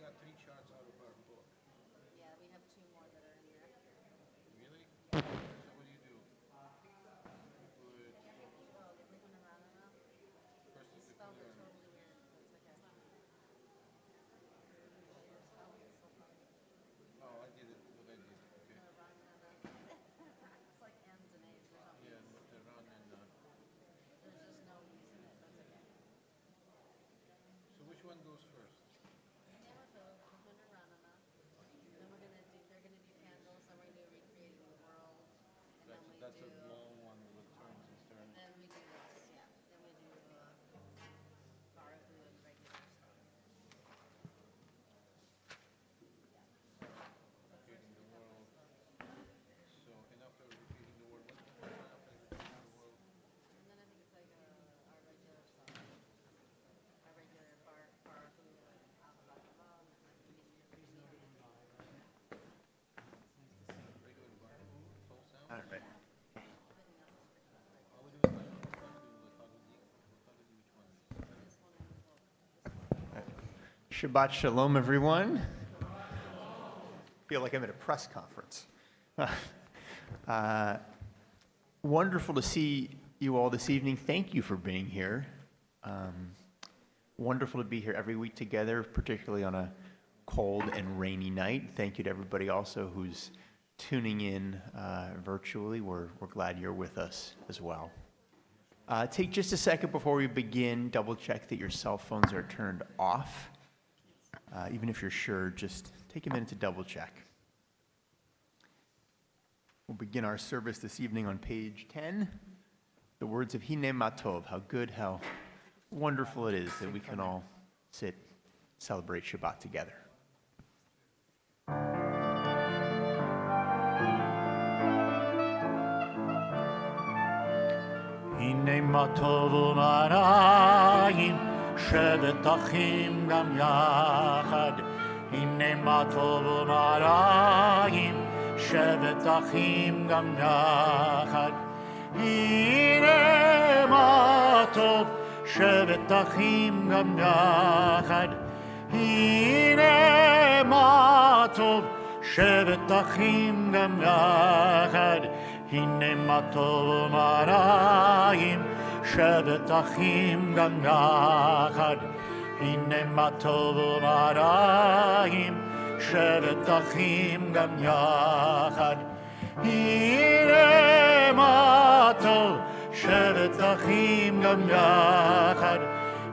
got 3 charts out of our book. Yeah, we have 2 more that are in there. Really? So what do you do? Put Oh, the Lihuna Ranana. first You is the spelled it clear. totally weird. That's okay. Your spelling is so funny. Oh, I did it. What I did. Okay. Ranana. It's like N's and A's. There's no Yeah, E's. with the run and There's just no E's in it. That's okay. so which one goes first? Namato, Lihuna Ranana. Then we're gonna do. They're gonna do candles. Then we're gonna do recreating the world. And then we That's do. a long one with turns and turns. Then we do this. Yeah. Then we do Barahu and regular stuff. Repeating the world. So, and after repeating the world, what's the first one after repeating the world? And then I think it's like our regular stuff. Our regular Barahu and Avalakabam and like Regular bar, full sound? All right. everything else is pretty much regular. All we do is like, we'll do which one? This one and the book. This one. Shabbat Shalom, everyone. Feel like I'm at a press conference. Wonderful to see you all this evening. Thank you for being here. Wonderful to be here every week together, particularly on a cold and rainy night. Thank you to everybody also who's tuning in virtually. We're glad you're with us as well. Take just a second before we begin, double check that your cell phones are turned off. Even if you're sure, just take a minute to double check. We'll begin our service this evening on page 10. The words of Hine Matov, how good, how wonderful it is that we can all sit, celebrate Shabbat together. הנה מה טוב ומרעים, שבת אחים גם יחד. הנה מה טוב ומרעים, שבת אחים גם יחד. הנה מה טוב, שבת אחים גם יחד. הנה מה טוב, שבת אחים גם יחד. הנה מה טוב ומרעים, שבת אחים גם יחד. הנה מה טוב ומרעים, שבת אחים גם יחד. הנה מה טוב, שבת אחים גם יחד.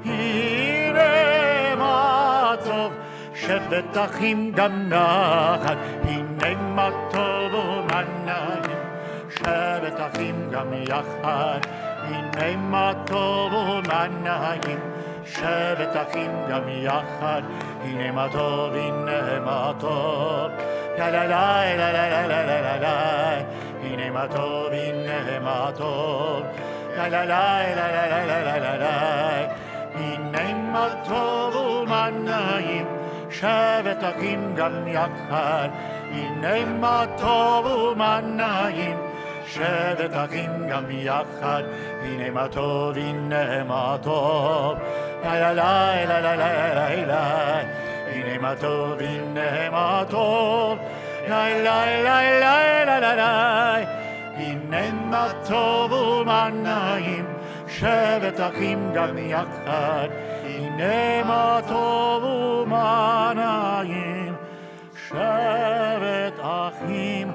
הנה מה טוב, שבת אחים גם יחד. הנה מה טוב ומרעים, שבת אחים גם יחד. הנה מה טוב ומרעים, שבת אחים גם יחד. הנה מה טוב, הנה מה טוב. לה לה לה לה לה לה לה לה לה. הנה מה טוב, הנה מה טוב. לה לה לה לה לה לה לה לה לה. הנה מה טוב ומרעים, שבת אחים גם יחד. הנה מה טוב ומרעים, שבת אחים גם יחד. הנה מה טוב, הנה מה טוב. לה לה לה לה לה לה לה לה. הנה מה טוב, הנה מה טוב. לה לה לה לה לה לה לה. הנה מה טוב ומרעים, שבת אחים גם יחד. הנה מה טוב ומרעים, שבת אחים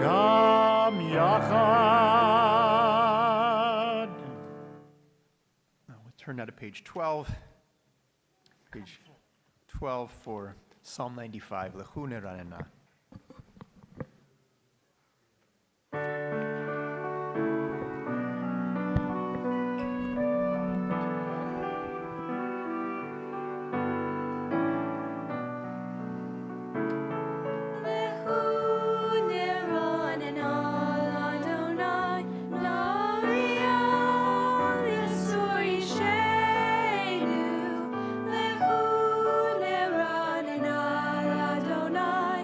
גם יחד. Now we'll turn now to page 12. Page 12 for Psalm 95, Lechune Ranena. Adonai,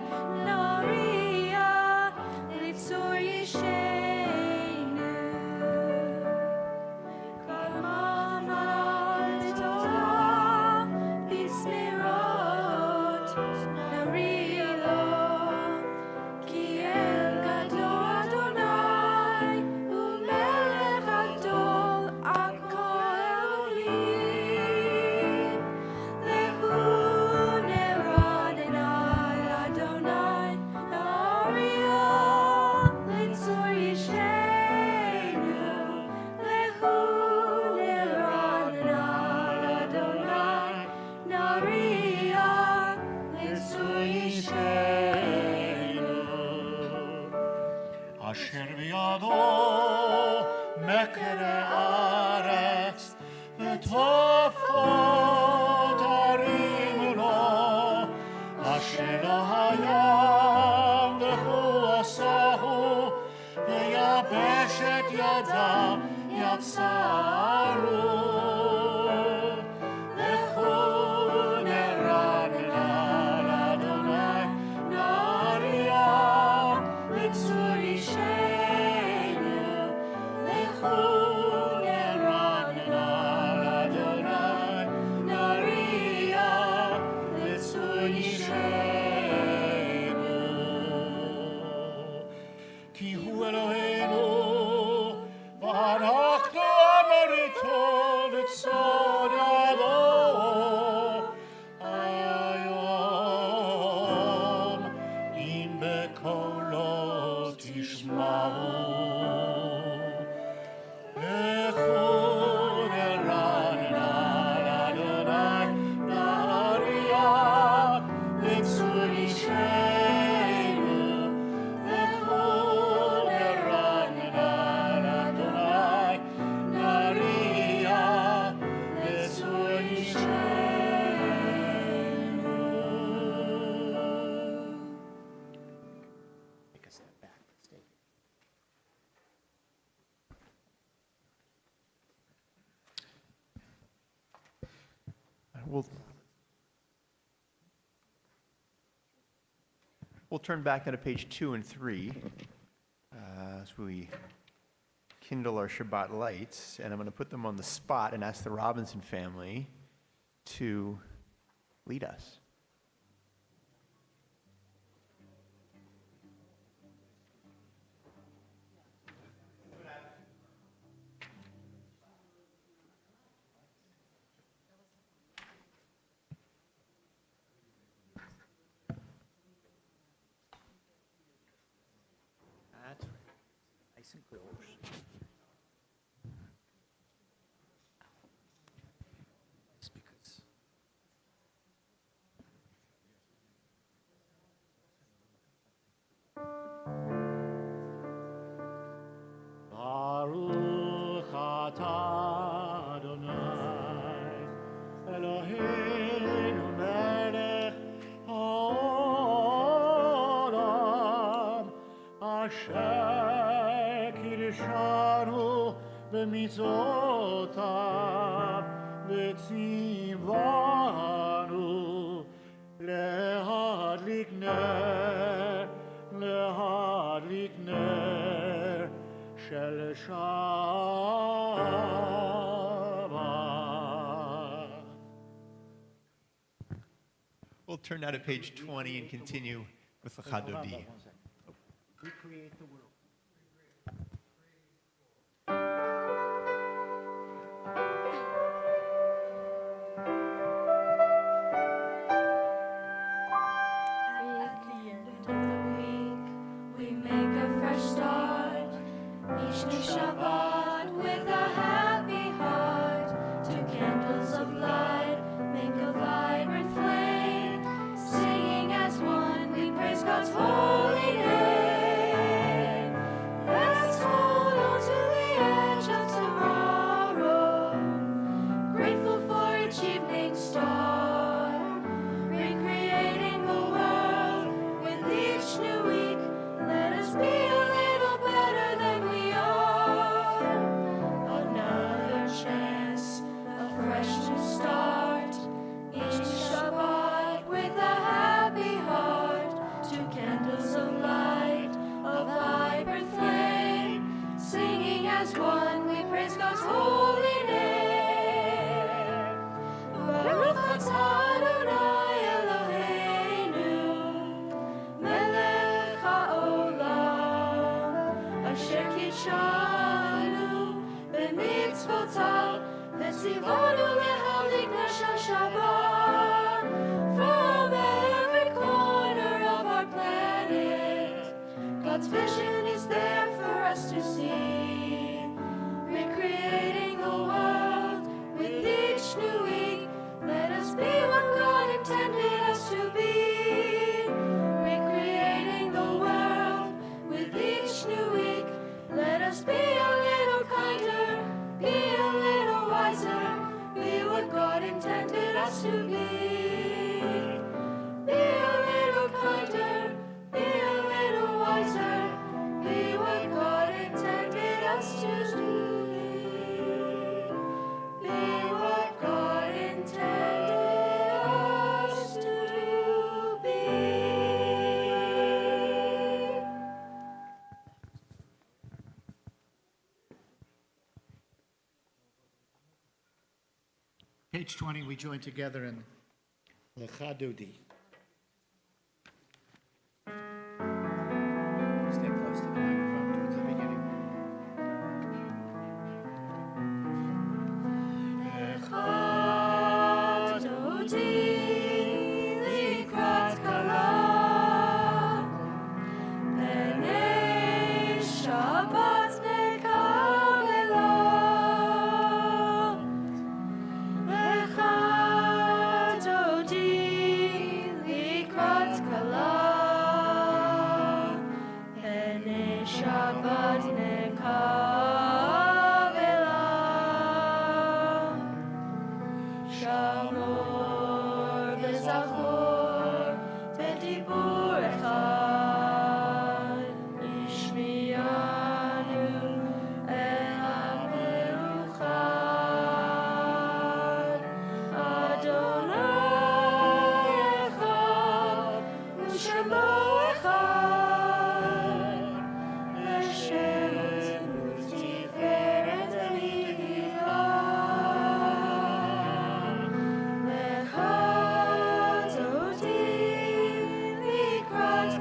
אשר בידו מקרה ארץ וטפות הרים לו אשר הים והוא עשהו ויבשת ידם יבשרו We'll turn back now to page 2 and 3 as we kindle our Shabbat lights, and I'm going to put them on the spot and ask the Robinson family to lead us. That's right. Nice and close. Speakers. Baruch atah Adonai Eloheinu melech haolam Asher kirshanu b'mitzvotav v'tzivanu lehadlik ner shel Shabbat. We'll turn now to page 20 and continue with the Chadodi. Recreate the world. At the end of the week, we make a fresh start. Each new Shabbat with a happy heart. 2 candles of light make a vibrant flame. Singing as one, we praise God's holy name. page 20, we join together in Lecha Dodi. Stay close to the microphone towards the beginning. Lecha Dodi likrat kala, B'nei Shabbat nekabela. Lecha Dodi likrat kala, B'nei Shabbat nekabela. Shamor v'zachor b'dibur echad, Ishmiyanu el ha'meluchad. Adonai echad u'shemo echad, L'shem u'tiferet elah. Lecha Dodi likrat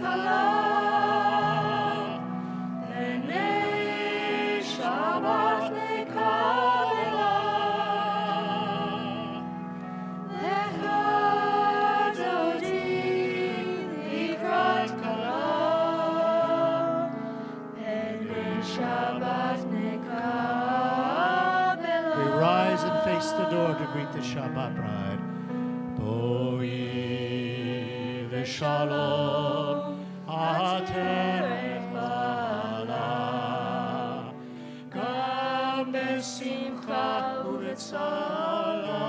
kala, B'nei Shabbat nekabela. Lecha Dodi likrat kala, B'nei Shabbat nekabela. We rise and face the door to greet the Shabbat bride. Boi v'shalom atem bala, gam besimcha u'betzala.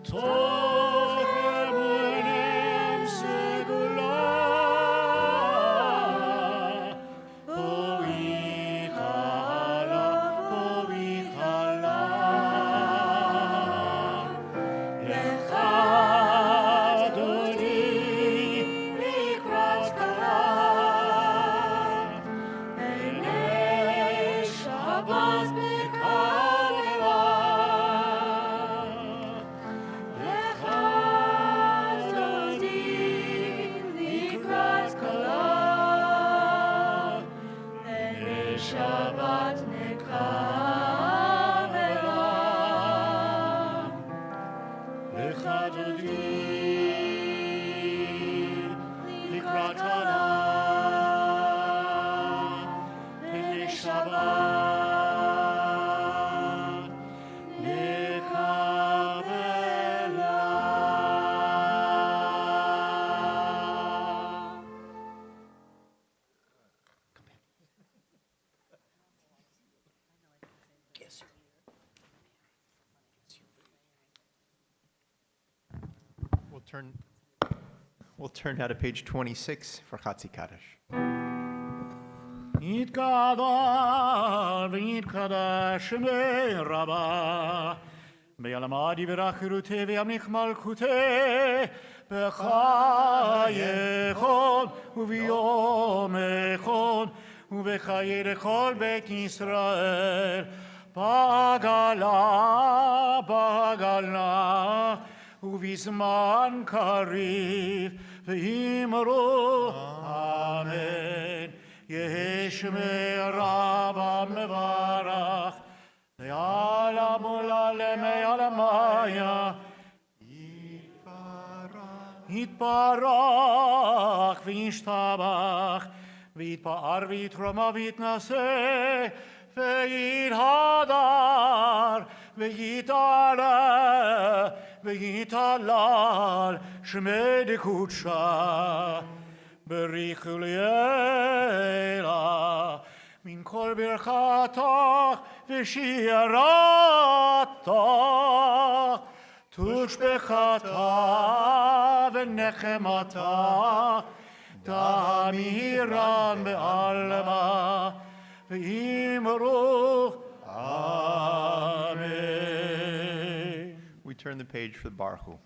Tochem u'enem segula, Boi chala, Boi chala. Lecha Dodi likrat kala, B'nei Shabbat nekabela. Lecha Dodi likrat kala, B'nei Shabbat nekabela. Lecha Dodi likrat kala, B'nei Shabbat nekabela. We'll turn now to page 26 for Chatzi Kaddish. יתגדל ויתקדש שמי רבה, ביעלמד יברך חירותי וימליך מלכותי, בחייכון וביום אחד ובחיי לכל בית ישראל, בגלה בגלה ובזמן קריב ואמרו אמן. ישמרם המברך, לעלם ולעלם עלמיה, יתברך וישתבח, ויתפאר ויתרומם ויתנשא, ויתהדר ויתעלה ויתהלל שמי דקודשה. בריחו לילה מן כל ברכתך ושירתך, תושבחתה ונחמתה, תמירן בעלמה, ואמרו Amen. We turn the page for the Baruch.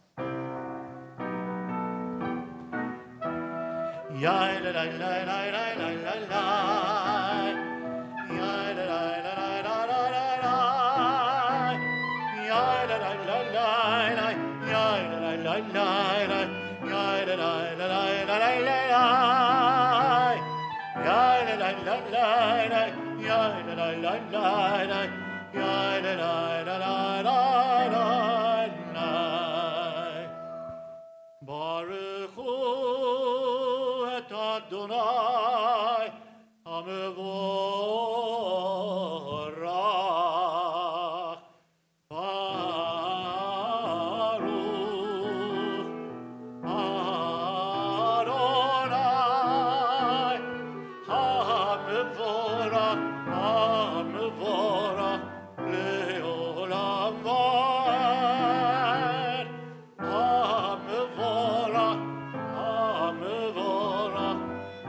Baruch Hu et Adonai HaMevorach. Baruch Adonai HaMevorach, HaMevorach le'olam va'ed. HaMevorach, HaMevorach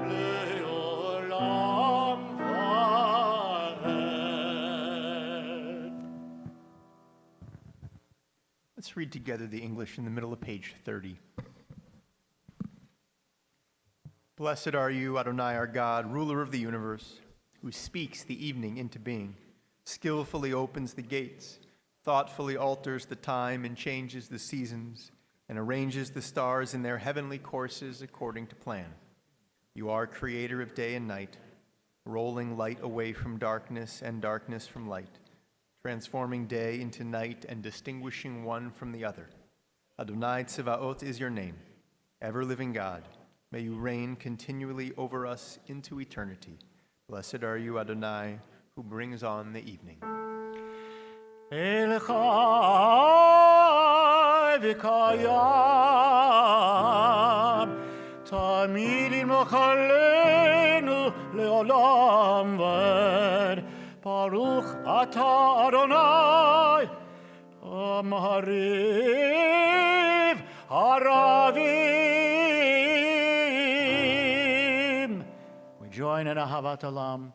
le'olam va'ed. Let's read together the English in the middle of page 30. Blessed are you, Adonai, our God, ruler of the universe, who speaks the evening into being, skillfully opens the gates, thoughtfully alters the time and changes the seasons, and arranges the stars in their heavenly courses according to plan. You are creator of day and night, rolling light away from darkness and darkness from light, transforming day into night and distinguishing one from the other. Adonai Tsevaot is your name, ever-living God. May you reign continually over us into eternity. Blessed are you, Adonai, who brings on the evening. El Chai v'kayam, Tamid imochalenu le'olam v'ed. Baruch Ata Adonai, Amariv Haravim. We join in Ahavat Olam,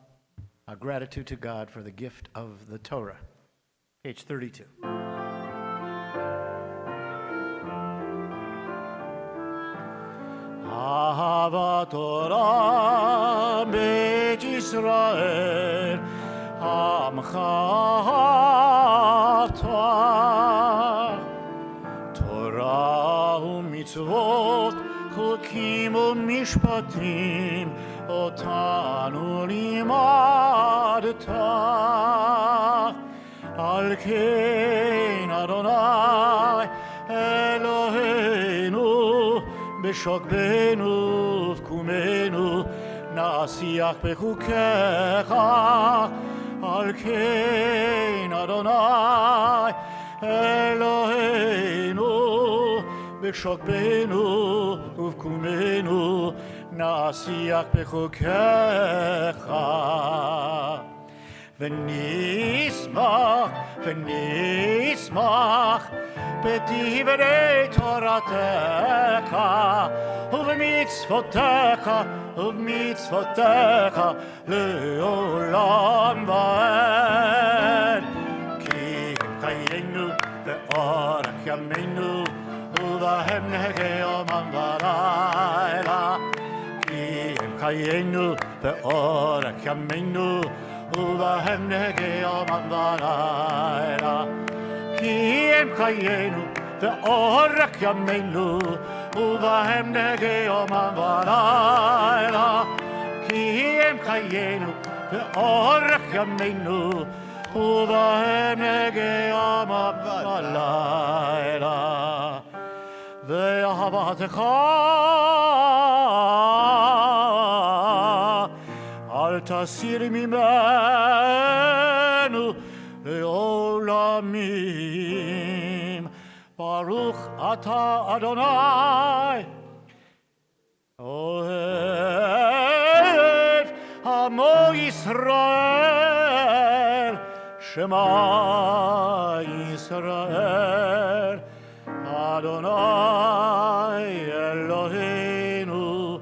our gratitude to God for the gift of the Torah. Page 32. Ahavat Torah Beit Yisrael Amcha Avtach, Torah u'mitzvot chukim u'mishpatim otanu limadtach. Al kein Adonai Eloheinu b'shokbenu v'kumenu na'asiach b'chukecha. Al kein Adonai Eloheinu b'shokbenu v'kumenu na'asiach b'chukecha. ונשמח, ונשמח בדברי תורתך ובמצוותיך, ובמצוותיך לעולם ועד. כי הם חיינו ואורך ימינו ובהם נהגה יומם ולילה. כי הם חיינו ואורך ימינו ובהם נהגה יומם ולילה. כי הם חיינו ואורך ימינו ובהם נהגה יומם ולילה. כי הם חיינו ואורך ימינו ובהם נגיעם בלילה ואהבתך אל תסיר ממנו לעולמים ברוך אתה אדוני אוהב עמו ישראל שמע ישראל אדוני אלוהינו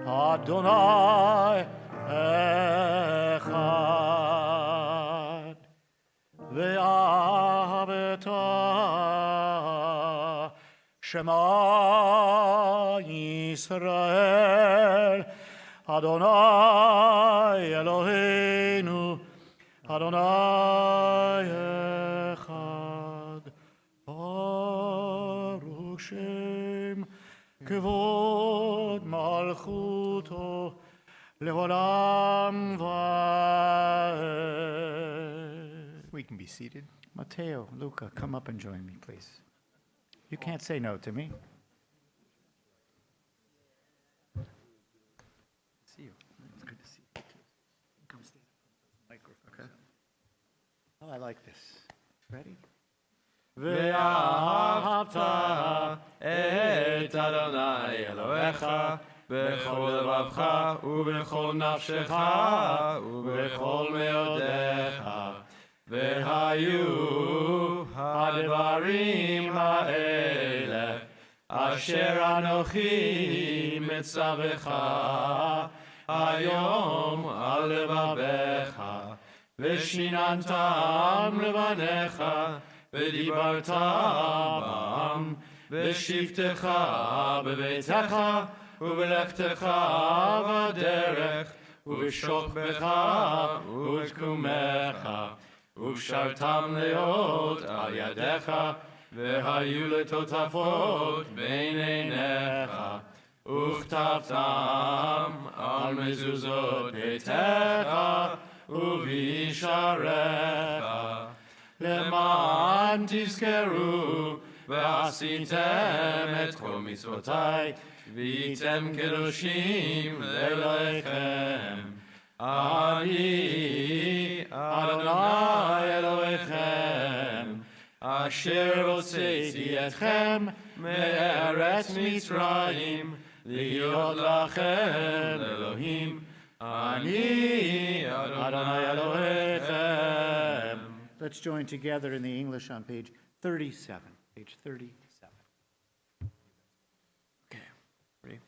אדוני אחד ואהבת שמע ישראל אדוני אלוהינו אדוני אחד ברוך שם כבוד מלכותו לעולם ועד. We can be seated. Matteo, Luca, come up and join me, please. You can't say no to me. See you. It's good to see you. Come stand. Microphone. Okay. Oh, I like this. Ready? ואהבת את אדוני אלוהיך בכל לבבך ובכל נפשך ובכל מאודיך והיו הדברים האלה אשר אנוכי מצווך היום על לבביך ושיננתם לבניך ודיברת בם בשבתך בביתך ובלכתך בדרך ובשוכבך ובקומך ובשרתם להיות על ידיך והיו לטוטפות בין עיניך וכתבתם על מזוזות ביתך ובישעריך למען תזכרו ועשיתם את כל מצוותיי והייתם קדושים לאלוהיכם אני אדוני אלוהיכם אשר הוצאתי אתכם מארץ מצרים להיות לכם לאלוהים אני אדוני אלוהיכם. Let's join together in the English on page 37. Page 37. Okay, ready?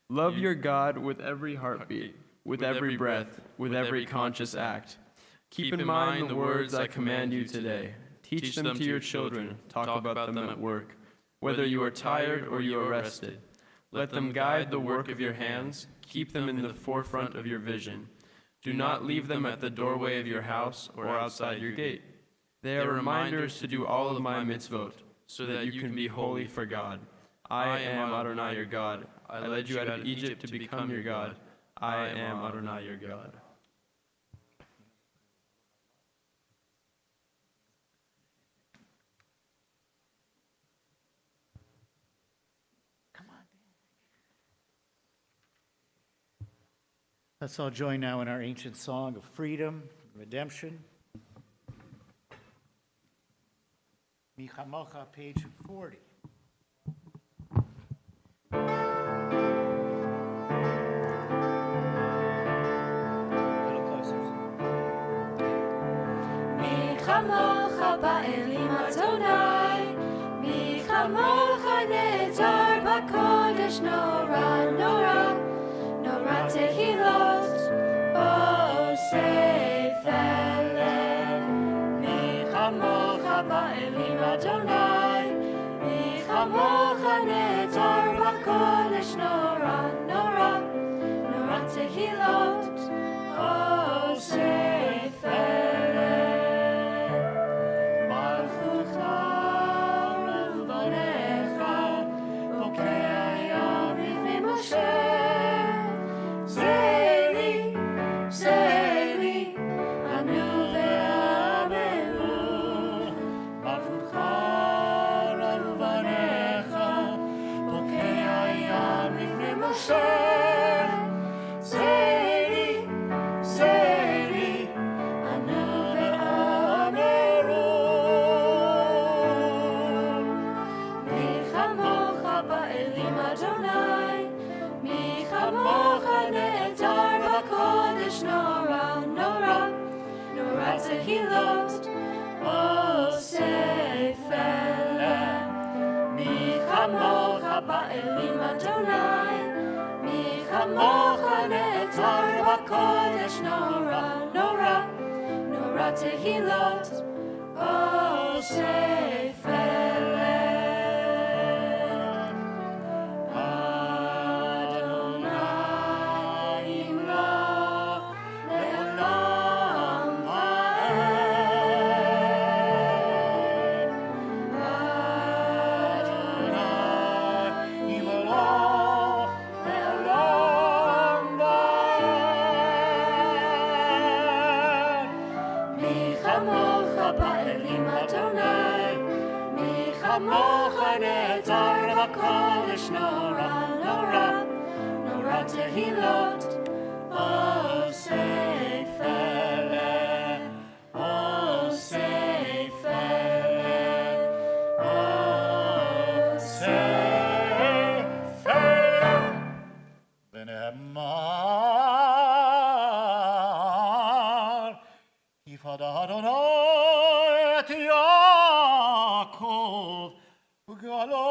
Love your God with every heartbeat, with every breath, with every conscious act. Keep in mind the words I command you today. Teach them to your children. Talk about them at work. Whether you are tired or you are rested, let them guide the work of your hands. Keep them in the forefront of your vision. Do not leave them at the doorway of your house or outside your gate. They are reminders to do all of my mitzvot, so that you can be holy for God. I am Adonai your God. I led you out of Egypt to become your God. I am Adonai your God. Let's all join now in our ancient song of freedom, redemption. Michamocha, page 40. A little closer. Michamocha ba'elim Adonai, Michamocha ne'etar b'kodesh nora, nora, nora tehilot, osef elel. Michamocha ba'elim Adonai, Michamocha ne'etar b'kodesh nora, nora, nora tehilot, osef elel. Malchucha levanecha, bokeh hayam lifnei Moshe, tehilot, O Sefer Adonai Imloch le'olam va'ed. Adonai Imloch le'olam va'ed. Mi chamocha ba'elim Adonai, mi chamocha ne'etar b'kodesh nora, nora, nora tehilot, O Sefer, O Sefer, O Sefer. ונאמר, יפדה אדוני את יעקב וגאלו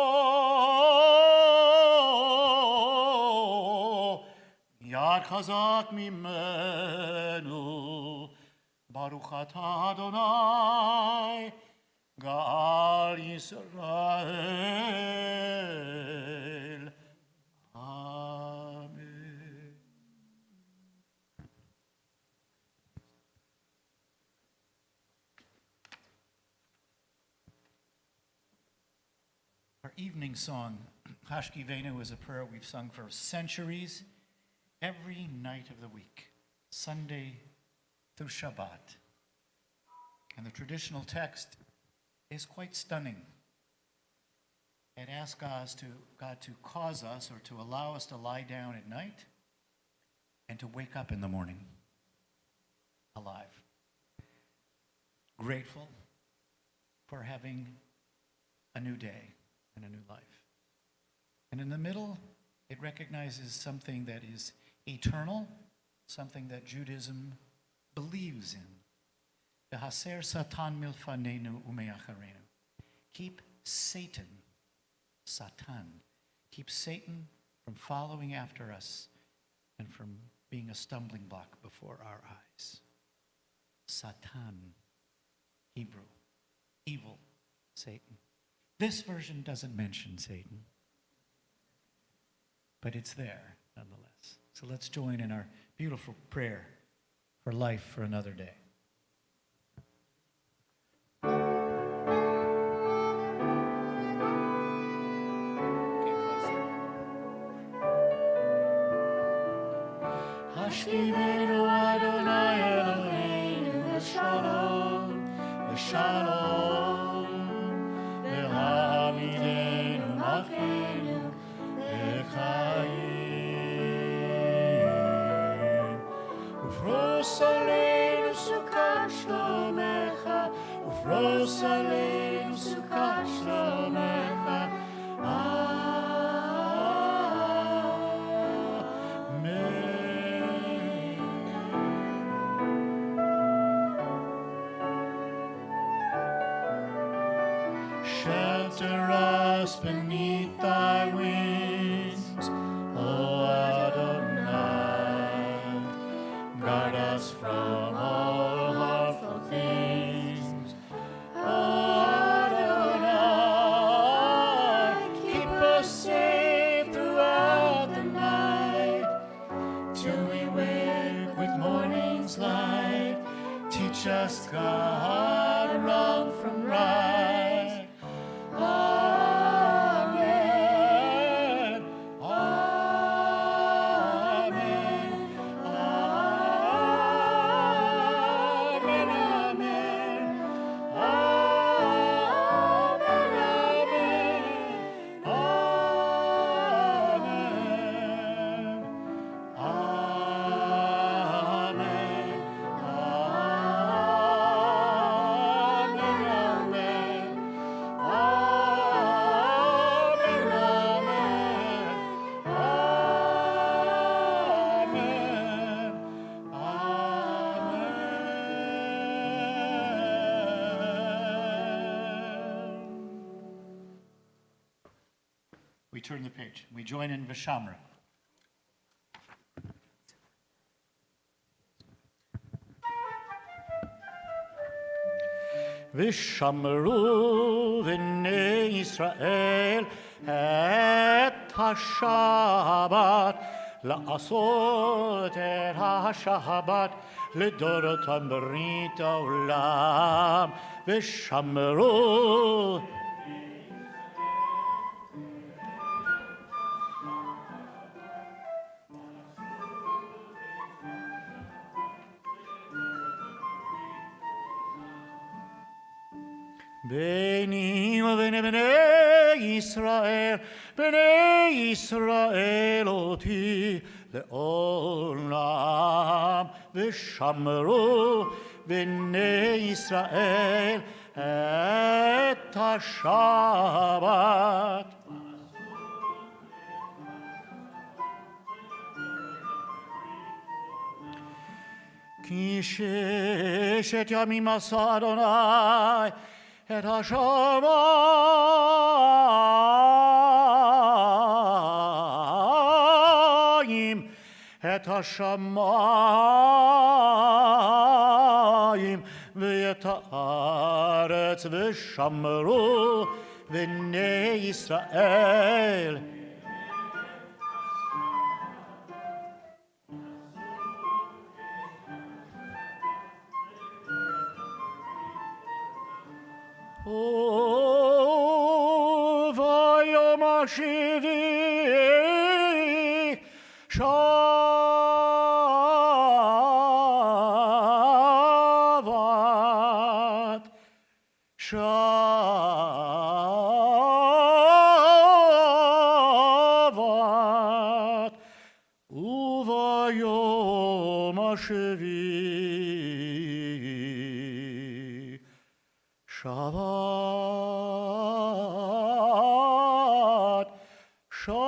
יד חזק ממנו. ברוך אתה אדוני גאל ישראל. אמן. Our evening song, Hashkivenu, is a prayer we've sung for centuries, every night of the week, Sunday through Shabbat. And the traditional text is quite stunning. It asks God to cause us or to allow us to lie down at night and to wake up in the morning alive. Grateful for having a new day and a new life. And in the middle, it recognizes something that is eternal, something that Judaism believes in. V'haser Satan milfanenu umeacharenu. Keep Satan, keep Satan from following after us and from being a stumbling block before our eyes. Satan, Hebrew, evil, Satan. This version doesn't mention Satan, but it's there nonetheless. So let's join in our beautiful prayer for life for another day. Hashkivenu Adonai Eloheinu v'shalom, v'shalom, v'hamidenu malkeinu v'chaim. Ufros aleinu sukat shlomecha, ufros aleinu sukat shlomecha. Shelter us beneath thy wings, O Adonai. Guard us from all harmful things, O Adonai. Keep us safe throughout the night, till we wake with morning's light. Teach us, God, wrong from right. Amen. Amen. Amen. Amen. Amen. We turn the page. We join in Vishamra. ושמרו בני ישראל את השבת, לעשות את השבת לדורותם ברית העולם, ושמרו בני ובני בני ישראל אותי לעולם, ושמרו בני ישראל את השבת. כי ששת ימים עשה אדוני את השמיים, את השמיים ואת הארץ, ושמרו בני ישראל. ויום השביעי שבת, שבת, וביום השביעי שבת, שבת,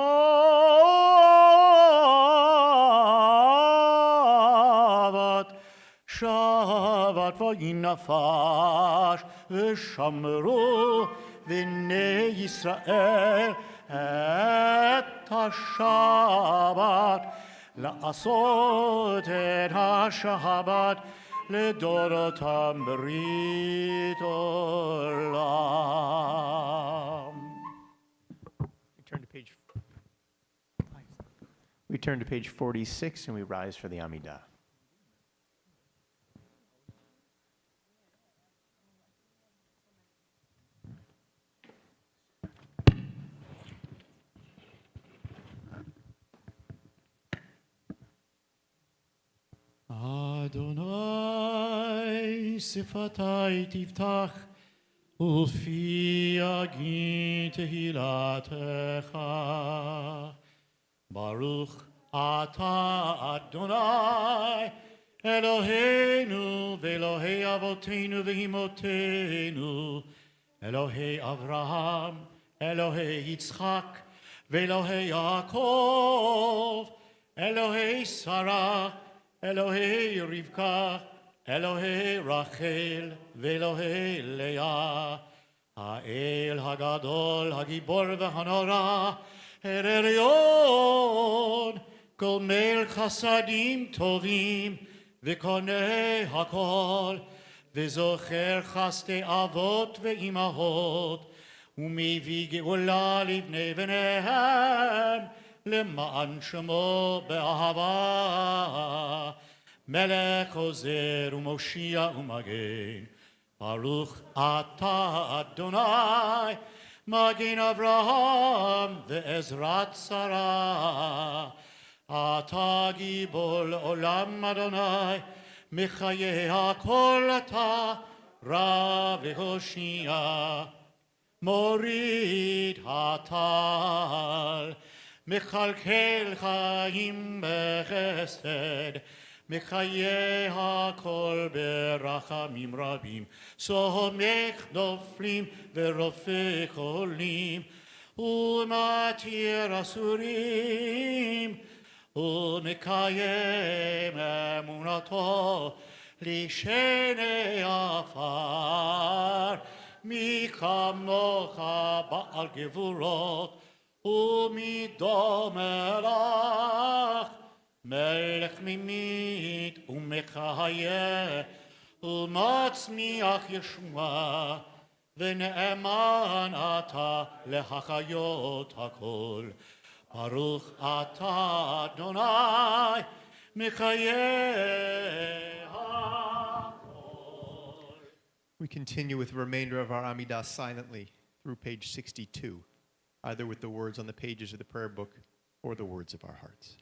שבת, ויהי נפש, ושמרו בני ישראל את השבת, לעשות את השבת לדורותם ברית עולם. We turn to page 46 and we rise for the Amidah. Adonai sifatai tiftach ufi yagin tehilatecha. Baruch atah Adonai Eloheinu ve'Elohei avotenu ve'imotenu, Elohei Avraham, Elohei Yitzchak ve'Elohei Yaakov, Elohei Sarah, Elohei Rivka, Elohei Rachel, ve'Elohei Leah, Ha'el Hagadol, Hagibor v'Hanora, Hererion, Gomel Chasadim Tovim, V'Konei Hakol, V'Zocher Chaste Avot ve'Imahot, U'Mevi Geula Livnei V'Nehem, למען שמו באהבה, מלך עוזר ומושיע ומגן. ברוך אתה אדוני, מגן אברהם ועזרת שרה. אתה גיבור לעולם אדוני, מחיי הכל אתה רב והושיע. מוריד הטל, מכלכל חיים בחסד, מחיי הכל ברחמים רבים, סומך נופלים ורופא חולים, ומתיר אסורים, ומקיים אמונתו לשני עפר. מי כמוך בעל גבורות ומדומה לך, מלך ממית ומחיה, ולמצמיח ישוע, ונאמן אתה להחיות הכל. ברוך אתה אדוני מחיי הכל. We continue with the remainder of our Amidah silently through page 62, either with the words on the pages of the prayer book or the words of our hearts.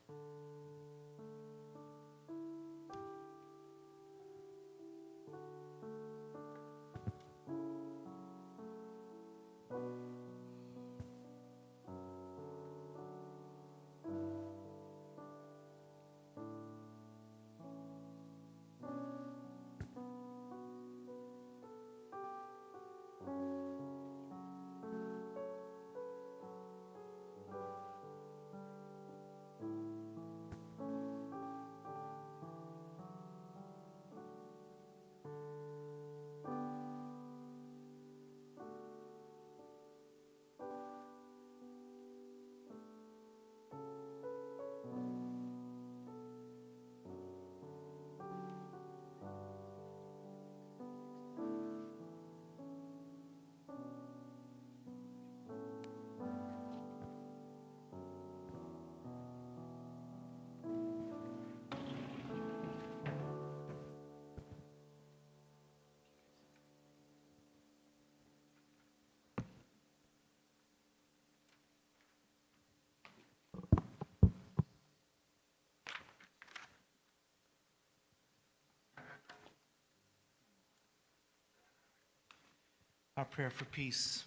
Our prayer for peace.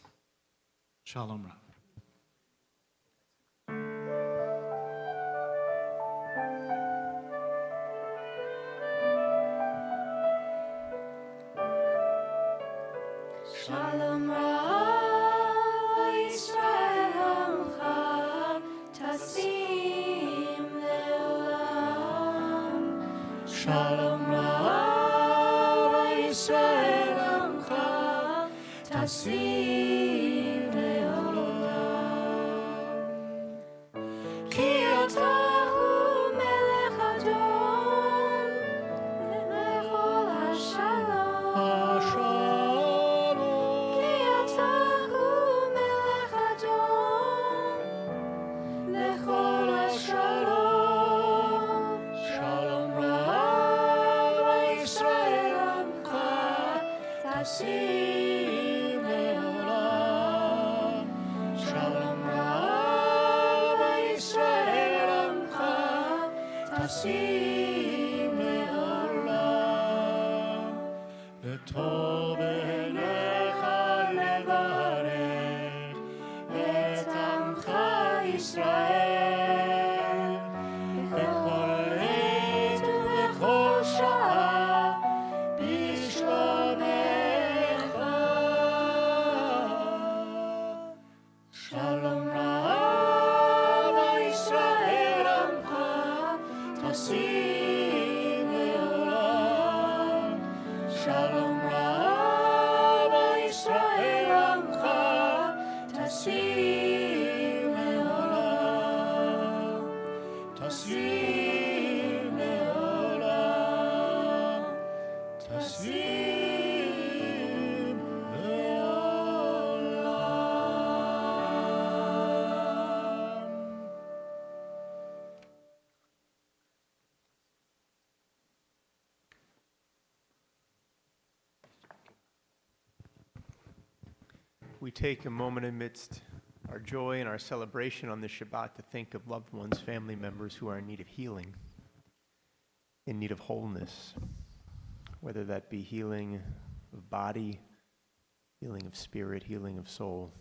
Shalom Rab. Shalom Rab, Yisrael Amcha, Tasim Leolam. Shalom Rab, Yisrael Amcha, Tasim Leolam. Ki Atahu Melech Adon, Lechol HaShalom. Ki Atahu Melech Adon, Lechol HaShalom. Shalom Rab, Yisrael Amcha, Tasim Leolam. Shalom Rab, Yisrael Amcha, Tasim Leolam. V'tov enecha levarech et Amcha Yisrael b'chol עת ובכל שעה בשלומך. Shalom Rab, Yisrael Amcha, Tasim Leolam. Shalom Rab, Yisrael Amcha, Tasim Leolam. Tasim Leolam. Tasim Leolam. We take a moment amidst our joy and our celebration on this Shabbat to think of loved ones, family members who are in need of healing, in need of wholeness, whether that be healing of body, healing of spirit, healing of soul.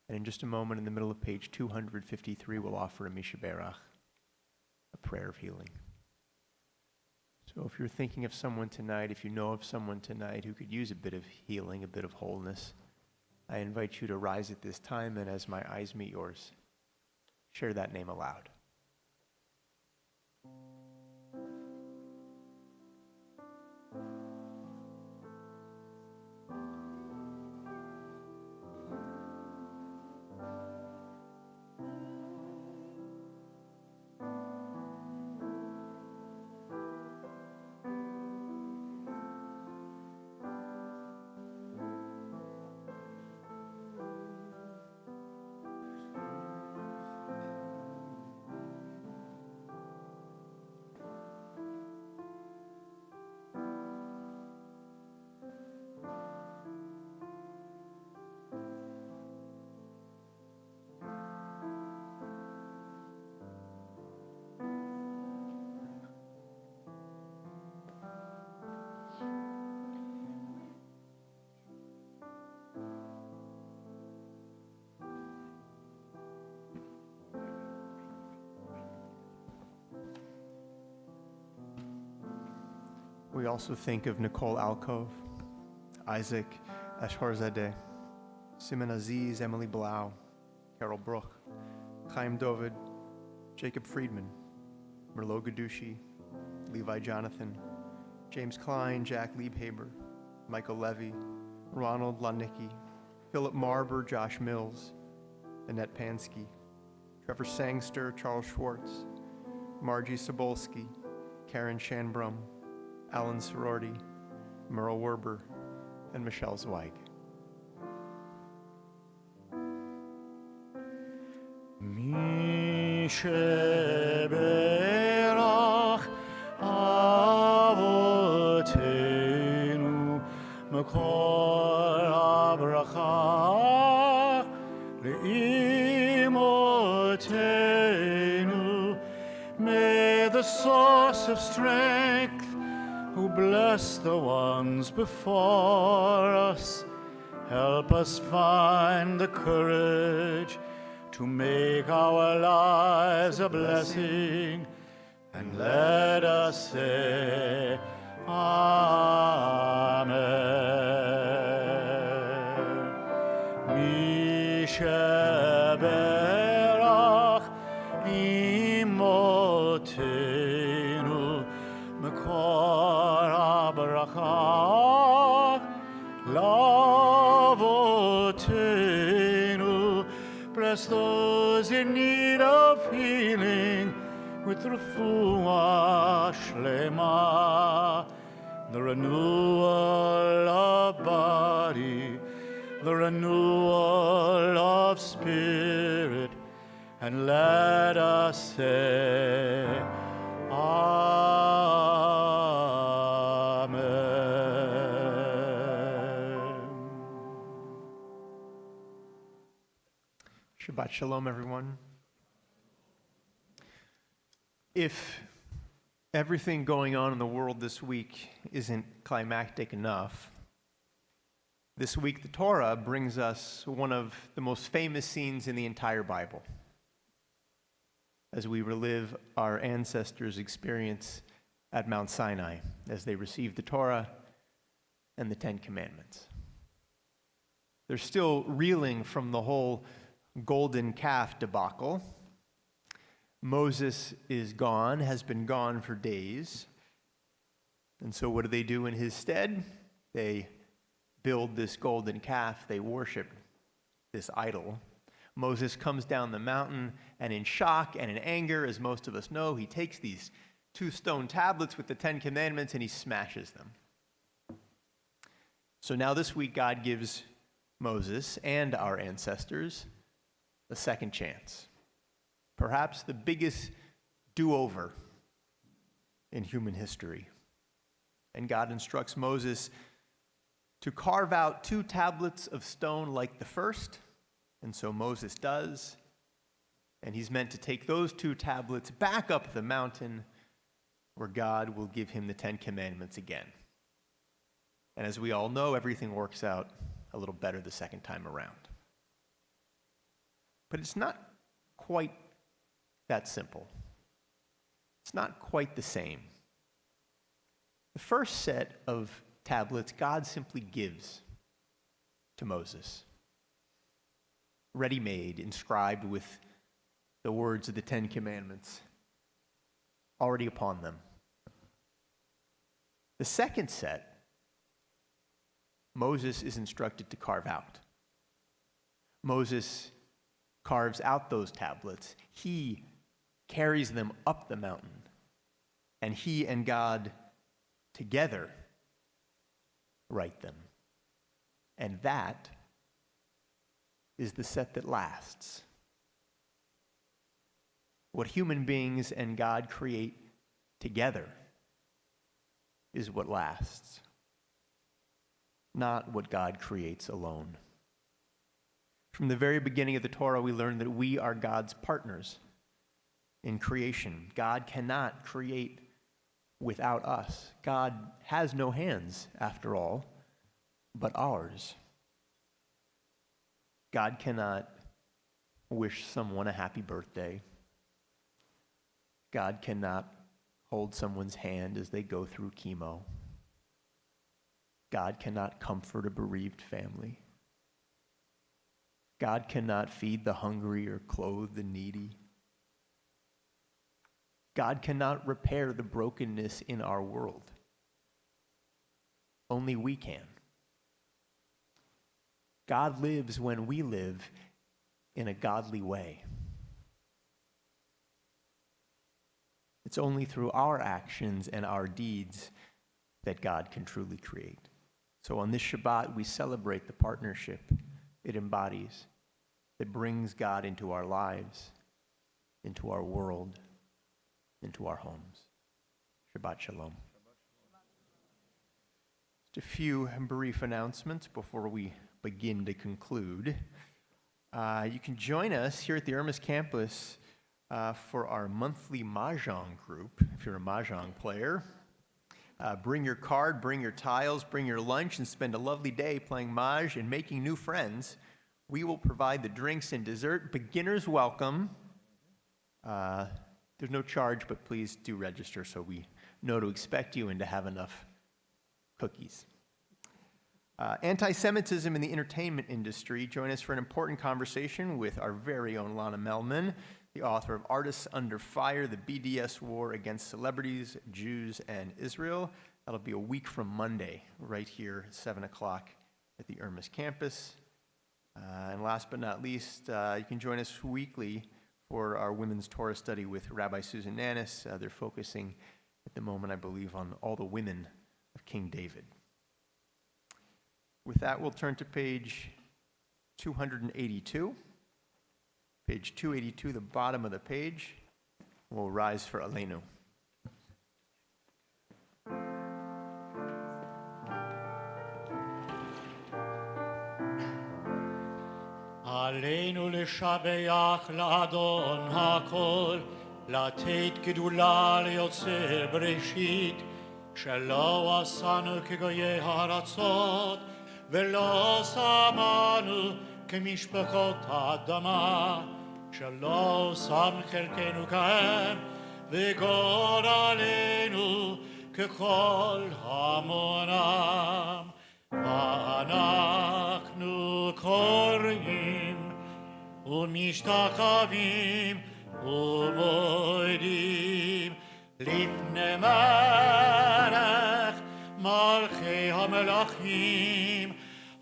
And in just a moment, in the middle of page 253, we'll offer a Mishaberach, a prayer of healing. So if you're thinking of someone tonight, if you know of someone tonight who could use a bit of healing, a bit of wholeness, I invite you to rise at this time, and as my eyes meet yours, share that name aloud. We also think of Nicole Alcove, Isaac Ashhorzadeh, Simon Aziz, Emily Blau, Carol Bruch, Chaim Dovid, Jacob Friedman, Merlot Gadushi, Levi Jonathan, James Klein, Jack Liebhaber, Michael Levy, Ronald Lanicki, Philip Marber, Josh Mills, Annette Pansky, Trevor Sangster, Charles Schwartz, Margie Sobolski, Karen Shanbrum, Alan Sorority, Merle Werber, and Michelle Zweig. Mi sheberach avotenu mekor abracha leimotenu. May the source of strength, who bless the ones before us, help us find the courage to make our lives a blessing, and let us say, Amen. Mi sheberach imotenu mekor habracha lavotenu. Bless those in need of healing with refuah shlema, the renewal of body, the renewal of spirit, and let us say, Amen. Shabbat Shalom, everyone. If everything going on in the world this week isn't climactic enough, this week the Torah brings us one of the most famous scenes in the entire Bible as we relive our ancestors' experience at Mount Sinai as they received the Torah and the Ten Commandments. They're still reeling from the whole golden calf debacle. Moses is gone, has been gone for days. And so what do they do in his stead? They build this golden calf. They worship this idol. Moses comes down the mountain, and in shock and in anger, as most of us know, he takes these 2 stone tablets with the 10 Commandments and he smashes them. So now this week, God gives Moses and our ancestors a second chance. Perhaps the biggest do-over in human history. And God instructs Moses to carve out 2 tablets of stone like the first, and so Moses does. And he's meant to take those 2 tablets back up the mountain where God will give him the 10 Commandments again. And as we all know, everything works out a little better the second time around. But it's not quite that simple. It's not quite the same. The first set of tablets God simply gives to Moses, ready-made, inscribed with the words of the 10 Commandments already upon them. The second set, Moses is instructed to carve out. Moses carves out those tablets. He carries them up the mountain, and he and God together write them. And that is the set that lasts. What human beings and God create together is what lasts, not what God creates alone. From the very beginning of the Torah, we learn that we are God's partners in creation. God cannot create without us. God has no hands, after all, but ours. God cannot wish someone a happy birthday. God cannot hold someone's hand as they go through chemo. God cannot comfort a bereaved family. God cannot feed the hungry or clothe the needy. God cannot repair the brokenness in our world. Only we can. God lives when we live in a godly way. It's only through our actions and our deeds that God can truly create. So on this Shabbat, we celebrate the partnership it embodies that brings God into our lives, into our world, into our homes. Shabbat Shalom. Just a few brief announcements before we begin to conclude. You can join us here at the Irmas campus for our monthly Mahjong group, if you're a Mahjong player. Bring your card, bring your tiles, bring your lunch, and spend a lovely day playing Maj and making new friends. We will provide the drinks and dessert. Beginners welcome. There's no charge, but please do register so we know to expect you and to have enough cookies. Anti-Semitism in the entertainment industry. Join us for an important conversation with our very own Lana Melman, the author of Artists Under Fire, the BDS War Against Celebrities, Jews, and Israel. That'll be a week from Monday, right here at 7 o'clock at the Irmas campus. And last but not least, you can join us weekly for our Women's Torah study with Rabbi Susan Nanis. They're focusing at the moment, I believe, on all the women of King David. With that, we'll turn to page 282. Page 282, the bottom of the page. We'll rise for Aleinu. עלינו לשבח לאדון הכל, לתת גדולה ליוצא בראשית, שלא עשנו כגויי הארצות, ולא שמנו כמשפחות האדמה, שלא שם חלקנו כהם, וגורלנו ככל המונם. ואנחנו קוראים ומשתחווים ומודים לפני מלך מלכי המלכים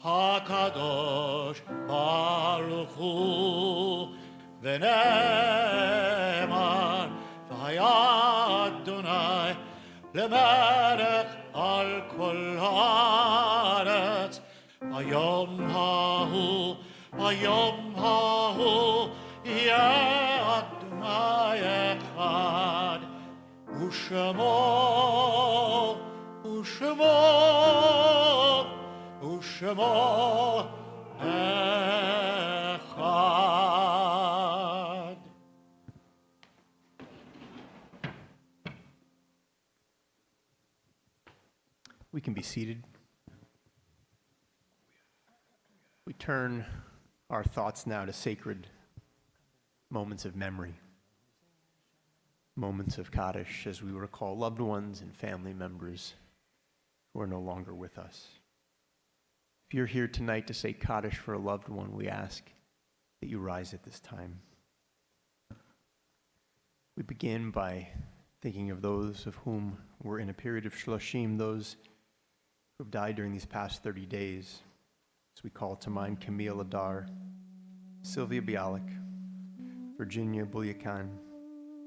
הקדוש ברוך הוא, ונאמר והיה אדוני למלך על כל הארץ. ביום ההוא יהיה אדוני אחד, ושמו אחד. We can be seated. We turn our thoughts now to sacred moments of memory, moments of Kaddish as we recall loved ones and family members who are no longer with us. If you're here tonight to say Kaddish for a loved one, we ask that you rise at this time. We begin by thinking of those of whom we're in a period of shloshim, those who have died during these past 30 days. So we call to mind Camille Adar, Sylvia Bialik, Virginia Bulyakan,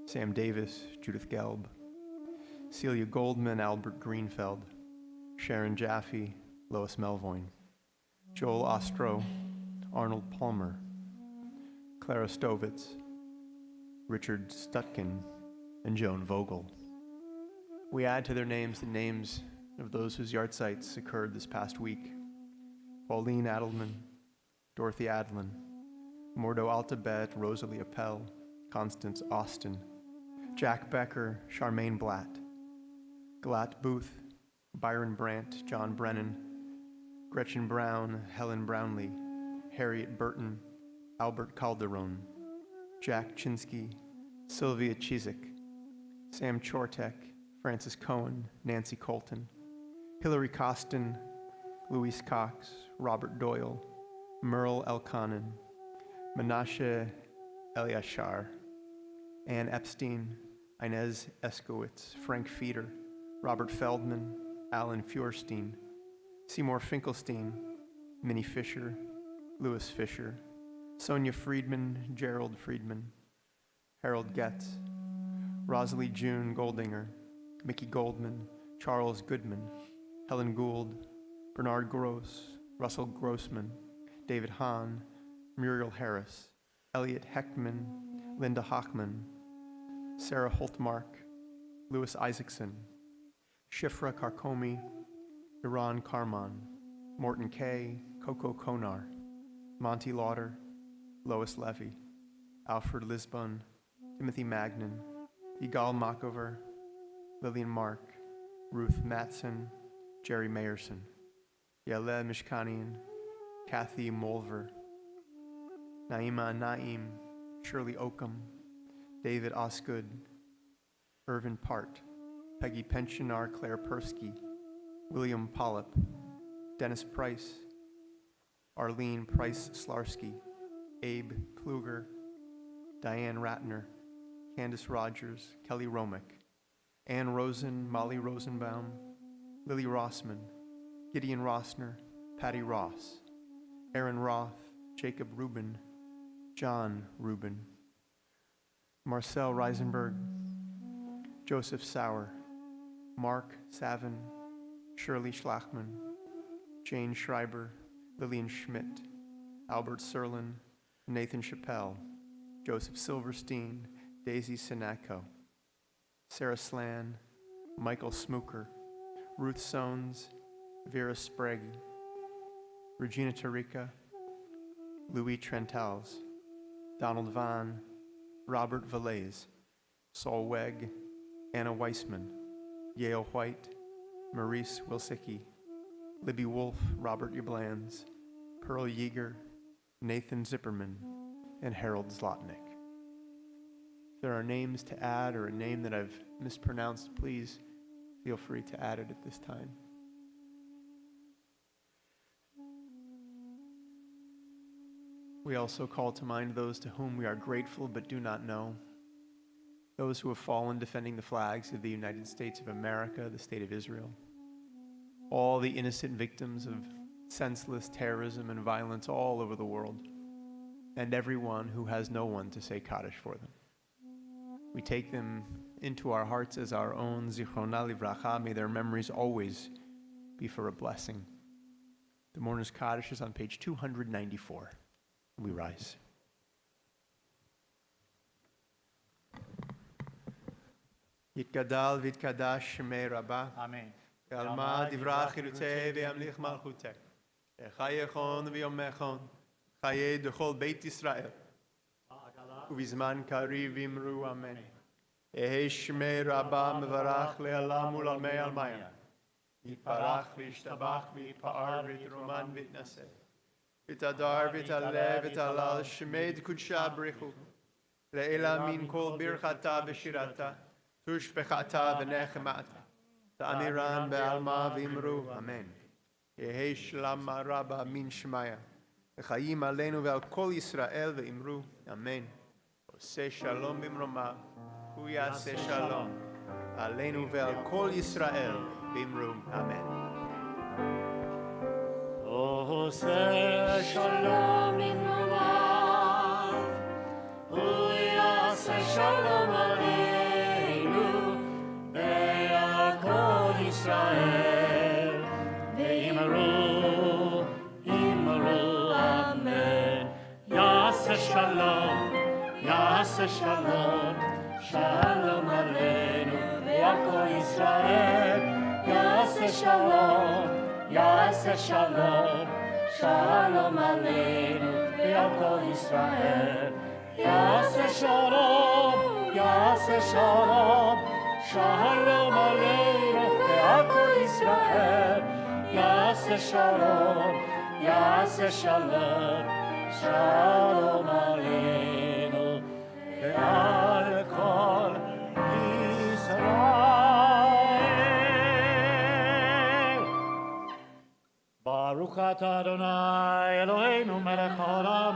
Sam Davis, Judith Gelb, Celia Goldman, Albert Greenfeld, Sharon Jaffe, Lois Melvoin, Joel Ostro, Arnold Palmer, Clara Stovitz, Richard Stutkin, and Joan Vogel. We add to their names the names of those whose yahrzeits occurred this past week: Pauline Adelman, Dorothy Adlin, Mordo Altabet, Rosalie Appel, Constance Austin, Jack Becker, Charmaine Blatt, Galat Booth, Byron Brandt, John Brennan, Gretchen Brown, Helen Brownlee, Harriet Burton, Albert Calderon, Jack Chinsky, Sylvia Chizik, Sam Chortek, Francis Cohen, Nancy Colton, Hillary Costin, Louise Cox, Robert Doyle, Merle Elkanan, Menashe Eliashar, Ann Epstein, Inez Eskowitz, Frank Feeder, Robert Feldman, Alan Feuerstein, Seymour Finkelstein, Minnie Fisher, Louis Fisher, Sonia Friedman, Gerald Friedman, Harold Getz, Rosalie June Goldinger, Mickey Goldman, Charles Goodman, Helen Gould, Bernard Gross, Russell Grossman, David Hahn, Muriel Harris, Elliot Heckman, Linda Hochman, Sarah Holtmark, Louis Isaacson, Shifra Karkomi, Iran Karman, Morton Kay, Coco Konar, Monty Lauder, Lois Levy, Alfred Lisbon, Timothy Magnan, Yigal Makover, Lillian Mark, Ruth Matson, Jerry Mayerson, Yaleh Mishkanian, Kathy Molver, Naima Naim, Shirley Oakham, David Osgood, Irvin Part, Peggy Pensionar, Claire Persky, William Polyp, Dennis Price, Arlene Price Slarsky, Abe Kluger, Diane Ratner, Candace Rogers, Kelly Romick, Ann Rosen, Molly Rosenbaum, Lily Rossman, Gideon Rossner, Patty Ross, Aaron Roth, Jacob Rubin, John Rubin, Marcel Reisenberg, Joseph Sauer, Mark Savin, Shirley Schlachman, Jane Schreiber, Lillian Schmidt, Albert Serlin, Nathan Chappelle, Joseph Silverstein, Daisy Sinatko, Sarah Slan, Michael Smooker, Ruth Sones, Vera Sprague, Regina Tarika, Louis Trentals, Donald Vaughn, Robert Valaise, Saul Wegg, Anna Weissman, Yale White, Maurice Wilsicki, Libby Wolf, Robert Yablans, Pearl Yeager, Nathan Zipperman, and Harold Zlotnick. If there are names to add or a name that I've mispronounced, please feel free to add it at this time. We also call to mind those to whom we are grateful but do not know, those who have fallen defending the flags of the United States of America, the State of Israel, all the innocent victims of senseless terrorism and violence all over the world, and everyone who has no one to say Kaddish for them. We take them into our hearts as our own. Zichrona livracha, may their memories always be for a blessing. The Mourner's Kaddish is on page 294. We rise. Yitgadal v'yitkadash shemei Rabbah. Amen. Yalma divrach chirutei v'yamlich malchutek. Echayechon v'yomechon. Chayei dechol Beit Yisrael. Uvizman kariv v'imru amen. Ehei shemei Rabbah mevarach le'alam u'lalmei almaya. Yitparach v'yishtabach v'yitpa'ar v'yitroman v'yitnaseh. V'tadar v'taleh v'talal shemei d'kudsha brichu. Le'ela min kol birchata v'shirata. Tushbechata v'nechemata. Ta'amiran be'alma v'imru amen. Yehei shlama Rabbah min shmaya. V'chayim aleinu ve'al kol Yisrael v'imru amen. Oseh shalom b'mroma. Hu yaseh shalom. Aleinu ve'al kol Yisrael v'imru amen. Oseh shalom in Romav, Hu yaseh shalom aleinu, ve'al kol Yisrael, ve'imru, amen. Yaseh shalom, shalom aleinu, ve'al kol Yisrael. Yaseh shalom, shalom aleinu, ve'al kol Yisrael. Yaseh shalom, shalom aleinu, ve'al kol Yisrael. Yaseh shalom, shalom aleinu, ve'al kol Yisrael. Baruch atah Adonai Eloheinu melech haolam,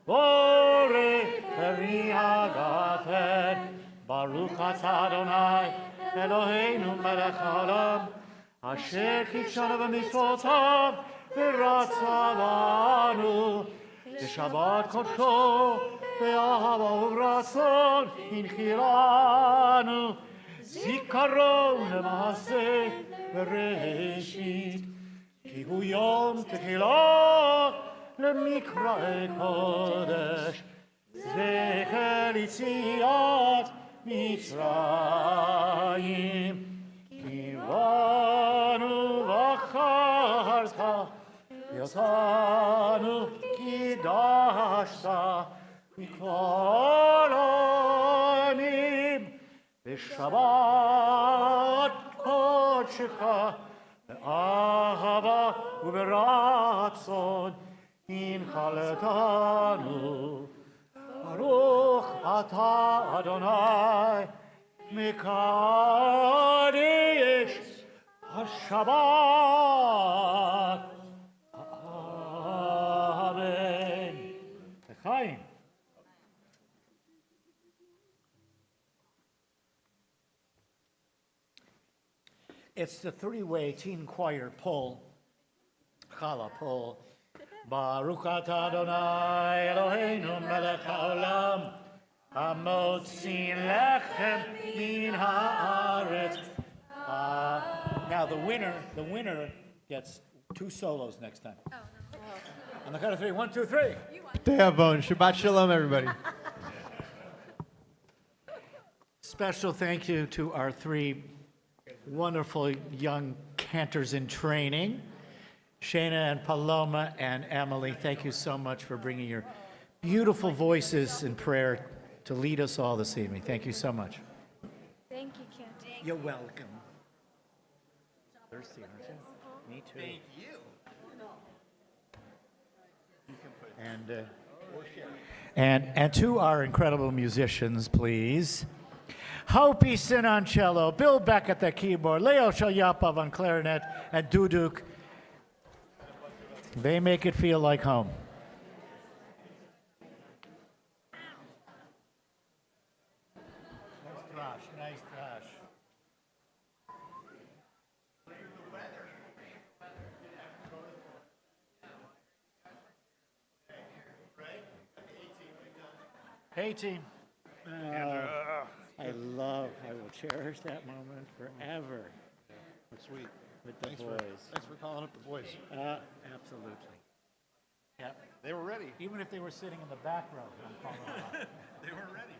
borei peri hagafen. Baruch atah Adonai Eloheinu melech haolam, asher kidshanu b'mitzvotav v'ratza banu, b'shabbat kodsho v'ahava u'ratzon hinchiranu, zikaron le'maaseh v'reishit, ki hu yom techilah le'mikra'e kodesh, zecher yitziat Mitzrayim, ki banu v'acharta, yotanu kidashta, mikol ha'amim, b'shabbat kodshecha, be'ahava u'beratzon, inchaletanu. Baruch atah Adonai Mekadesh HaShabbat. Amen. L'chaim. It's the three-way teen choir pull, challah pull. Baruch atah Adonai Eloheinu melech haolam, hamotzi lechem min haaretz. Now the winner gets 2 solos next time. On the count of 3, 1, 2, 3. Tehavon. Shabbat shalom, everybody. Special thank you to our 3 wonderful young cantors in training. Shana and Paloma and Emily, thank you so much for bringing your beautiful voices in prayer to lead us all this evening. Thank you so much. Thank you, Cantor. You're welcome. Thirsty, aren't you? Me too. Thank you. And to our incredible musicians, please. Hopi Sin on cello, Bill Beck at the keyboard, Leo Shalyapov on clarinet, and Duduk. They make it feel like home. Nice thrash, nice thrash. Hey team. I will cherish that moment forever. That's sweet. With the boys. Thanks for calling up the boys. Absolutely. Yep. They were ready. Even if they were sitting in the back row, I'm calling them out. They were ready.